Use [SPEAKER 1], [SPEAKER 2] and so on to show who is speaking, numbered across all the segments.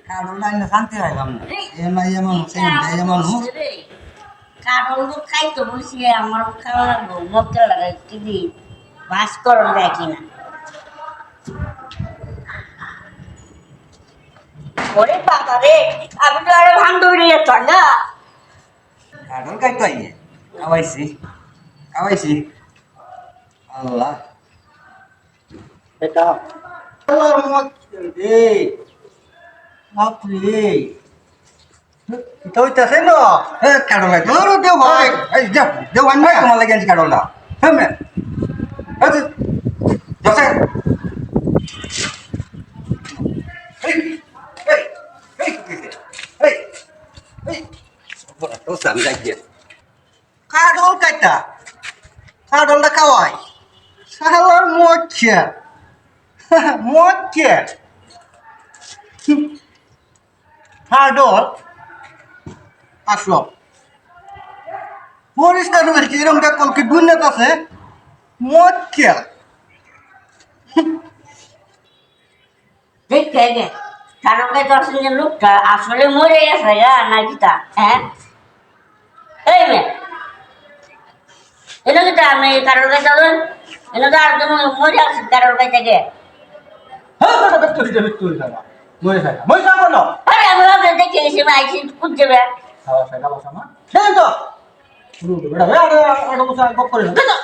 [SPEAKER 1] Carolina শান্তি পাইলাম না এমআই মানুষ এমআই মানুষ
[SPEAKER 2] কারণ খাইতো বলছি আমার খাওয়া লাগবো মক্কা লাগাই দিদি বাস করন দেয় কিনা ওরে বাবা রে আমি তো আরে ভাঙ দৌড়িয়ে চল না
[SPEAKER 1] কারণ খাইতো আইয়ে খাওয়াইছি আল্লাহ
[SPEAKER 2] এটা
[SPEAKER 1] আল্লাহর মধ্যে বাপরে
[SPEAKER 3] এটা হইতাছে না
[SPEAKER 1] কারণ তোর দেও ভাই এই যা দেও আন ভাই তোমার লাগে আনছি কারণটা হ্যাঁ মে এই যাচ্ছে এই এই এই এই এই বড় তো সামনে যাই কারণ কাইতা কারণটা খাওয়াই শালার মোচ্ছে কারণ আসলো পরিষ্কার হয়েছে এরকম কলকে দুর্নীতি আছে মোচ্ছে
[SPEAKER 2] দেখতে গে কারণ দর্শন লোকটা আসলে মরে গেছে গা নাকি তা হ্যাঁ এই মে এনে কি আমি কারোর কাছে যাবেন এনে তো আর তুমি মরে আসি কারোর কাছে গে
[SPEAKER 3] হ্যাঁ কথা ব্যক্ত হইতে ব্যক্ত হইতে না মরে যায় মরে যাবো না
[SPEAKER 2] আরে আমি ভাবতে দেখে এসে আইসি খুঁজ যাবে
[SPEAKER 3] খাওয়া খাই খাওয়া সামা দেন তো শুরু বেটা আরে আরে বসে গপ করে না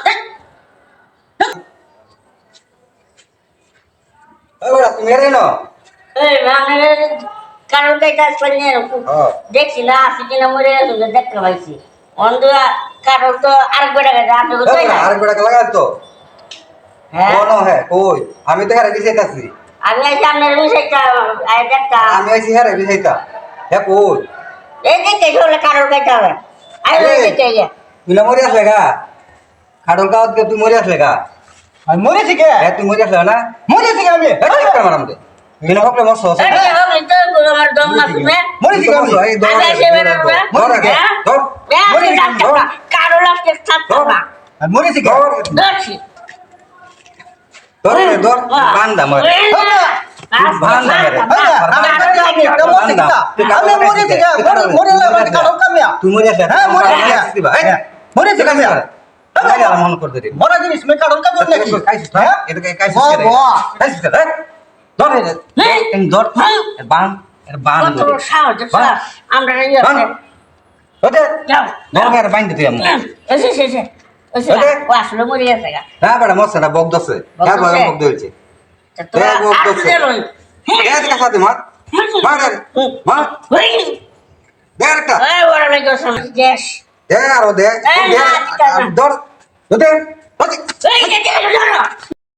[SPEAKER 1] এই বড় তুমি এর এনো
[SPEAKER 2] এই আমি কারোর কাছে আসলে দেখছি না আসি কিনা মরে গেছে দেখতে পাইছি অন্ধ কারোর তো আরেকবার গেছে আমি কোথায় না
[SPEAKER 1] আরেক বেড়া লাগা তো
[SPEAKER 2] হ্যাঁ
[SPEAKER 1] কোন হ্যাঁ কই আমি তো হারে বিছাইতাছি
[SPEAKER 2] আমি আছি আপনার বিষয়টা আই দেখতা
[SPEAKER 1] আমি আইছি হারে বিছাইতা হ্যাঁ কই
[SPEAKER 2] এই দেখতে চলে কারোর কাছে হবে আই দেখতে গে
[SPEAKER 1] তুই না মরে আসলে গা খাড়ল গাঁত গে তুই মরে আসলে গা
[SPEAKER 3] আমি মরেছি কে
[SPEAKER 1] হ্যাঁ তুই মরে আসলে না
[SPEAKER 3] মরেছি কে আমি
[SPEAKER 1] মারাম দে বিনা হকলে মরছ
[SPEAKER 2] আরে হবে তো আমার দম না শুনে
[SPEAKER 3] মরেছি কে আমি
[SPEAKER 1] এই ধর
[SPEAKER 2] আমি এসে বের হবে
[SPEAKER 1] ধর আগে ধর
[SPEAKER 2] আমি ডাক্তার কারোর লাগতে থাকতো না
[SPEAKER 3] আমি মরেছি কে
[SPEAKER 1] ধর
[SPEAKER 2] দর্শি
[SPEAKER 1] ধর ধর বান্দা মর বান্দা রে
[SPEAKER 3] আমি মরেছি কে মরে লাগে কারণ কামিয়া
[SPEAKER 1] তুই মরে আসলে
[SPEAKER 3] হ্যাঁ মরেছি মরেছি কে আমি
[SPEAKER 1] লাগা মন কর দে
[SPEAKER 3] বড় জিনিস মে কারণ কাজ নাকি
[SPEAKER 1] কাইছিস হ্যাঁ এটা কাইছিস রে কাইছিস রে ধর এই ধর বান এর বান
[SPEAKER 2] কত
[SPEAKER 1] ধরে
[SPEAKER 2] সাহস আমরা
[SPEAKER 1] বান ওতে
[SPEAKER 2] যাও
[SPEAKER 1] ধর মেরে বাইন্ধে তুই আমি
[SPEAKER 2] এসে এসে এসে ও আসলে মরে গেছে গা
[SPEAKER 1] না বড় মরছে না বক দছে হ্যাঁ বড় বক দইছে
[SPEAKER 2] তোরা আসলে রই
[SPEAKER 1] এত কথা দে মার মার মার দে একটা
[SPEAKER 2] এই বড় লাগে সময় গ্যাস
[SPEAKER 1] দে আর দে
[SPEAKER 2] এই না,
[SPEAKER 1] ধর ওতে
[SPEAKER 2] এই